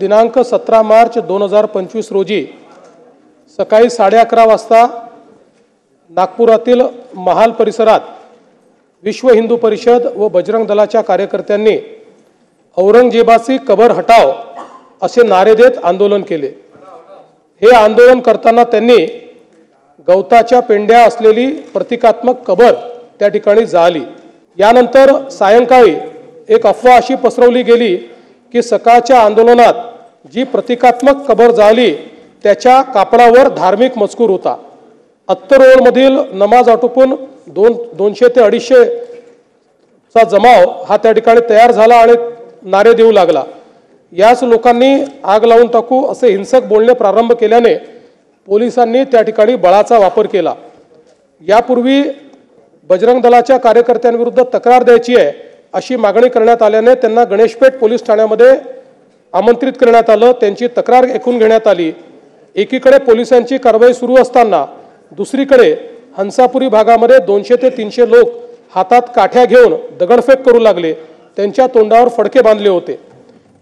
दिनांक 17 मार्च 2025 रोजी सकाळी 11:30 वाजता नागपुरातील महाल परिसरात विश्व हिंदू परिषद व बजरंग दलाच्या कार्यकर्त्यांनी औरंगजेबाची कबर हटाव असे नारे देत आंदोलन केले। हे आंदोलन करताना त्यांनी गवताच्या पेंड्या असलेली प्रतिकात्मक कबर त्या ठिकाणी जाळली। यानंतर सायंकाळी एक अफवा अशी पसरवली गेली की सकाळच्या आंदोलनात जी प्रतिकात्मक कबर जाळली त्याच्या कापडावर धार्मिक मजकूर होता। अत्तरोडमधील नमाज आटोपून 200 ते 250 चा जमाव हा त्या ठिकाणी तयार झाला आणि नारे देऊ लागला। याच लोकांनी आग लावून टाकू असे हिंसक बोलणे प्रारंभ केल्याने पोलिसांनी त्या ठिकाणी बळाचा वापर केला। यापूर्वी बजरंग दलाच्या कार्यकर्त्यांविरुद्ध तक्रार द्यायची आहे अशी मागणी करण्यात आल्याने त्यांना गणेशपेठ पोलीस ठाण्यामध्ये आमंत्रित करण्यात आलं। त्यांची तक्रार ऐकून घेण्यात आली। एकीकडे पोलिसांची कारवाई सुरू असताना दुसरीकडे हंसापुरी भागामध्ये 200 ते 300 लोक हातात काठ्या घेऊन दगडफेक करू लागले। त्यांच्या तोंडावर फडके बांधले होते।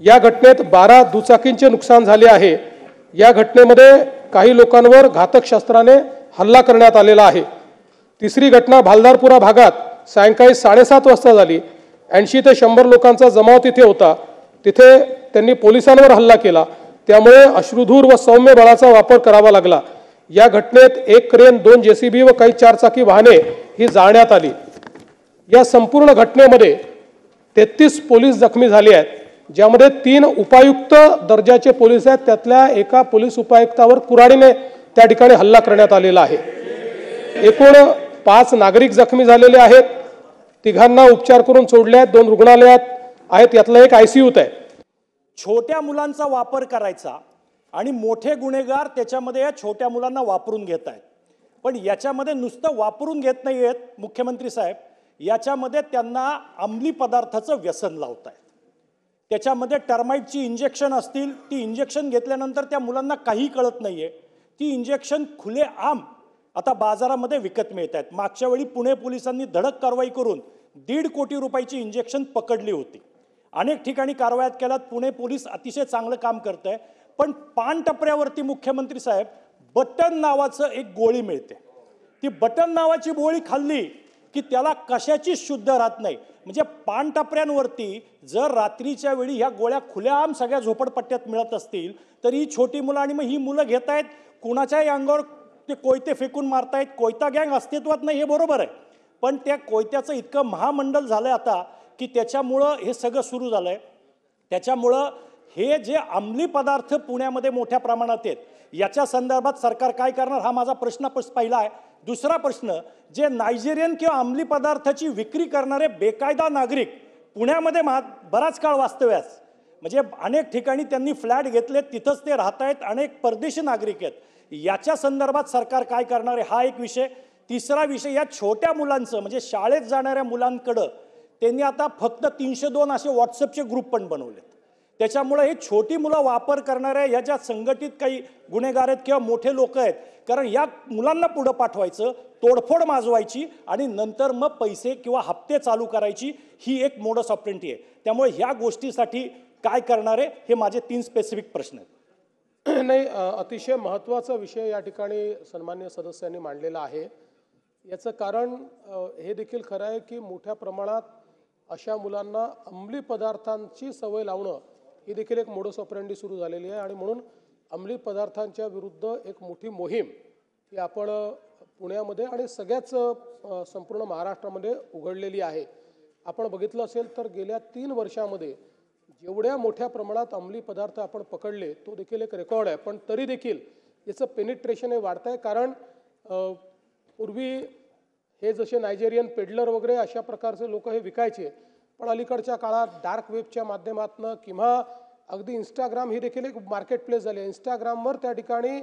या घटनेत 12 दुचाकींचे नुकसान झाले आहे। या घटनेमध्ये काही लोकांवर घातक शस्त्राने हल्ला करण्यात आलेला आहे। तिसरी घटना भालदारपुरा भागात सायंकाळी 7:30 वाजता झाली। 80 ते 100 लोकांचा जमाव तिथे होता। तिथे त्यांनी पोलिसांवर हल्ला केला, त्यामुळे अश्रुधूर व सौम्य बळाचा वापर करावा लागला। या घटनेत एक क्रेन, 2 जेसीबी व काही 4 चाकी वाहने ही जाळण्यात आली। या संपूर्ण घटनेमध्ये 33 पोलीस जखमी झाले आहेत, ज्यामध्ये 3 उपायुक्त दर्जाचे पोलीस आहेत। त्यातल्या एका पोलीस उपायुक्तावर कुऱ्हाडीने त्या ठिकाणी हल्ला करण्यात आलेला आहे। एकूण 5 नागरिक जखमी झालेले आहेत। तिघांना उपचार करून सोडले आहेत। 2 रुग्णालयात आहेत, यातला एक आयसीयूत आहे। छोट्या मुलांचा वापर करायचा आणि मोठे गुन्हेगार त्याच्यामध्ये या छोट्या मुलांना वापरून घेत आहेत। पण याच्यामध्ये नुसतं वापरून घेत नाही आहेत मुख्यमंत्री साहेब, याच्यामध्ये त्यांना अंमली पदार्थाचं व्यसन लावत आहेत। त्याच्यामध्ये टर्माइटची इंजेक्शन असतील, ती इंजेक्शन घेतल्यानंतर त्या मुलांना काही कळत नाहीये। ती इंजेक्शन खुलेआम आता बाजारामध्ये विकत मिळत आहेत। मागच्या वेळी पुणे पोलिसांनी धडक कारवाई करून 1.5 कोटी रुपयाची इंजेक्शन पकडली होती। अनेक ठिकाणी कारवाया केल्यात। पुणे पोलीस अतिशय चांगलं काम करत आहे। पण पान टपऱ्यावरती मुख्यमंत्री साहेब बटन नावाचं एक गोळी मिळते। ती बटन नावाची गोळी खाल्ली की त्याला कशाची शुद्ध राहत नाही। म्हणजे पान टपऱ्यांवरती जर रात्रीच्या वेळी ह्या गोळ्या खुलेआम सगळ्या झोपडपट्ट्यात मिळत असतील तर ही छोटी मुलं आणि मग ही मुलं घेत आहेत, कुणाच्याही अंगावर ते कोयते फेकून मारतायत। कोयता गँग अस्तित्वात नाही हे बरोबर आहे, पण त्या कोयत्याचं इतकं महामंडल झालंय आता की त्याच्यामुळं हे सगळं सुरू झालंय। त्याच्यामुळं हे जे अंमली पदार्थ पुण्यामध्ये मोठ्या प्रमाणात आहेत, याच्या संदर्भात सरकार काय करणार हा माझा प्रश्न पहिला आहे। दुसरा प्रश्न, जे नायजेरियन किंवा अंमली पदार्थाची विक्री करणारे बेकायदा नागरिक पुण्यामध्ये बराच काळ वास्तव्यास, म्हणजे अनेक ठिकाणी त्यांनी फ्लॅट घेतले, तिथंच ते राहत आहेत, अनेक परदेशी नागरिक आहेत। याच्या संदर्भात सरकार काय करणार आहे हा एक विषय। तिसरा विषय, या छोट्या मुलांचं म्हणजे शाळेत जाणाऱ्या मुलांकडं त्यांनी आता फक्त 302 असे व्हॉट्सअपचे ग्रुप पण बनवलेत। त्याच्यामुळे हे छोटी मुलं वापर करणाऱ्या या ज्या संघटित काही गुन्हेगार आहेत किंवा मोठे लोक आहेत, कारण या मुलांना पुढे पाठवायचं, तोडफोड माजवायची आणि नंतर मग पैसे किंवा हप्ते चालू करायची, ही एक मोडस ऑपरेंडी आहे। त्यामुळे ह्या गोष्टीसाठी काय करणार आहे हे माझे 3 स्पेसिफिक प्रश्न आहेत। नाही, अतिशय महत्त्वाचा विषय या ठिकाणी सन्माननीय सदस्यांनी मांडलेला आहे। याचं कारण हे देखील खरं आहे की मोठ्या प्रमाणात अशा मुलांना अंमली पदार्थांची सवय लावणं ही देखील एक मोडस ऑपरेंडी सुरू झालेली आहे। आणि म्हणून अंमली पदार्थांच्या विरुद्ध एक मोठी मोहीम ही आपण पुण्यामध्ये आणि सगळ्याच संपूर्ण महाराष्ट्रामध्ये उघडलेली आहे। आपण बघितलं असेल तर गेल्या 3 वर्षामध्ये जेवढ्या मोठ्या प्रमाणात अंमली पदार्थ आपण पकडले तो देखील एक रेकॉर्ड आहे। पण तरी देखील याचं पेनिट्रेशन हे वाढत आहे, कारण पूर्वी हे जसे नायजेरियन पेडलर वगैरे अशा प्रकारचे लोक हे विकायचे, पण अलीकडच्या काळात डार्क वेबच्या माध्यमातून किंवा अगदी इंस्टाग्राम ही देखील एक मार्केट प्लेस झाली आहे। इंस्टाग्रामवर त्या ठिकाणी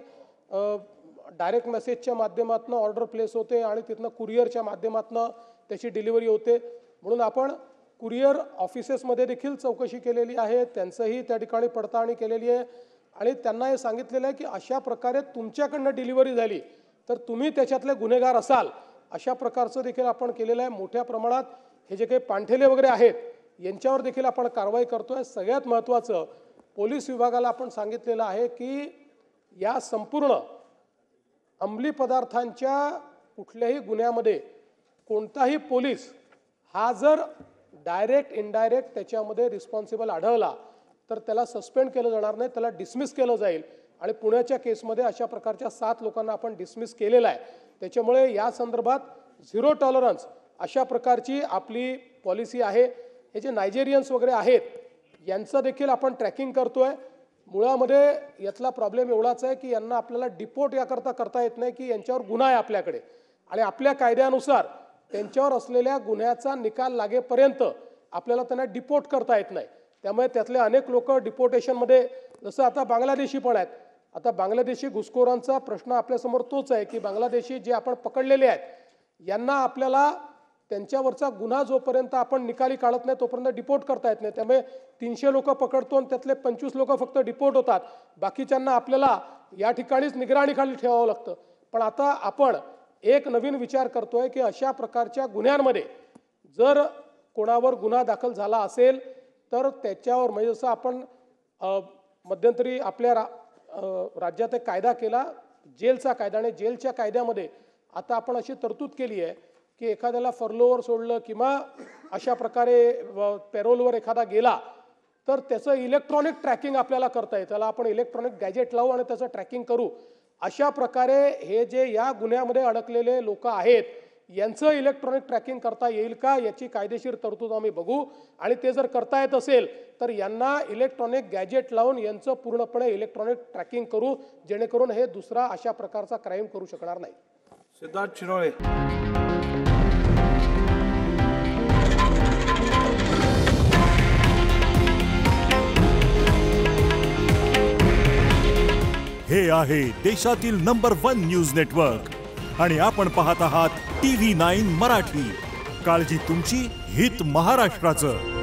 डायरेक्ट मेसेजच्या माध्यमातून ऑर्डर प्लेस होते आणि तिथनं कुरिअरच्या माध्यमातून त्याची डिलिव्हरी होते। म्हणून आपण कुरिअर ऑफिसेसमध्ये देखील चौकशी केलेली आहे, त्यांचंही त्या ठिकाणी पडताळणी केलेली आहे आणि त्यांना हे सांगितलेलं आहे की अशा प्रकारे तुमच्याकडनं डिलिव्हरी झाली तर तुम्ही त्याच्यातले गुन्हेगार असाल, अशा प्रकारचं देखील आपण केलेलं आहे। मोठ्या प्रमाणात हे जे काही पांठेले वगैरे आहेत यांच्यावर देखील आपण कारवाई करतोय। सगळ्यात महत्त्वाचं पोलीस विभागाला आपण सांगितलेलं आहे की या संपूर्ण अंमली पदार्थांच्या कुठल्याही गुन्ह्यामध्ये कोणताही पोलीस हा जर डायरेक्ट इनडायरेक्ट त्याच्यामध्ये रिस्पॉन्सिबल आढळला तर त्याला सस्पेंड केलं जाणार नाही, त्याला डिसमिस केलं जाईल. आणि पुण्याच्या केसमध्ये अशा प्रकारच्या 7 लोकांना आपण डिसमिस केलेलं आहे. त्याच्यामुळे या संदर्भात झिरो टॉलरन्स अशा प्रकारची आपली पॉलिसी आहे. हे जे नायजेरियन्स वगैरे आहेत यांचं देखील आपण ट्रॅकिंग करतोय. मुळामध्ये यातला प्रॉब्लेम एवढाच आहे की यांना आपल्याला डिपोर्ट याकरता करता येत नाही की यांच्यावर गुन्हा आहे आपल्याकडे, आणि आपल्या कायद्यानुसार त्यांच्यावर असलेल्या गुन्ह्याचा निकाल लागेपर्यंत आपल्याला त्यांना डिपोर्ट करता येत नाही. त्यामुळे त्यातले अनेक लोक डिपोर्टेशनमध्ये, जसं आता बांगलादेशी पण आहेत. आता बांगलादेशी घुसखोरांचा प्रश्न आपल्यासमोर तोच आहे की बांगलादेशी जे आपण पकडलेले आहेत यांना आपल्याला त्यांच्यावरचा गुन्हा जोपर्यंत आपण निकाली काढत नाही तोपर्यंत डिपोर्ट करता येत नाही. त्यामुळे 300 लोक पकडतो आणि त्यातले 25 लोक फक्त डिपोर्ट होतात, बाकीच्यांना आपल्याला या ठिकाणीच निगराणीखाली ठेवावं लागतं. पण आता आपण एक नवीन विचार करतोय की अशा प्रकारच्या गुन्ह्यांमध्ये जर कोणावर गुन्हा दाखल झाला असेल तर त्याच्यावर, म्हणजे जसं आपण मध्यंतरी आपल्या राज्यात एक कायदा केला जेलचा कायदा, आणि जेलच्या कायद्यामध्ये आता आपण अशी तरतूद केली आहे की एखाद्याला फर्लोवर सोडलं किंवा अशा प्रकारे पॅरोलवर एखादा गेला तर त्याचं इलेक्ट्रॉनिक ट्रॅकिंग आपल्याला करता येईल. त्याला आपण इलेक्ट्रॉनिक गॅजेट लावू आणि त्याचं ट्रॅकिंग करू. अशा प्रकारे हे जे या गुन्ह्यामध्ये अडकलेले लोक आहेत यांचं इलेक्ट्रॉनिक ट्रॅकिंग करता येईल का याची कायदेशीर तरतूद आम्ही बघू. आणि ते जर करता येत असेल तर यांना इलेक्ट्रॉनिक गॅजेट लावून यांचं पूर्णपणे इलेक्ट्रॉनिक ट्रॅकिंग करू, जेणेकरून हे दुसरा अशा प्रकारचा क्राईम करू शकणार नाही. सिद्धार्थ शिरोळे. हे आहे देशातील नंबर 1 न्यूज नेटवर्क आणि आपण पाहत आहात TV9 मराठी. काळजी तुमची, हित महाराष्ट्राचं.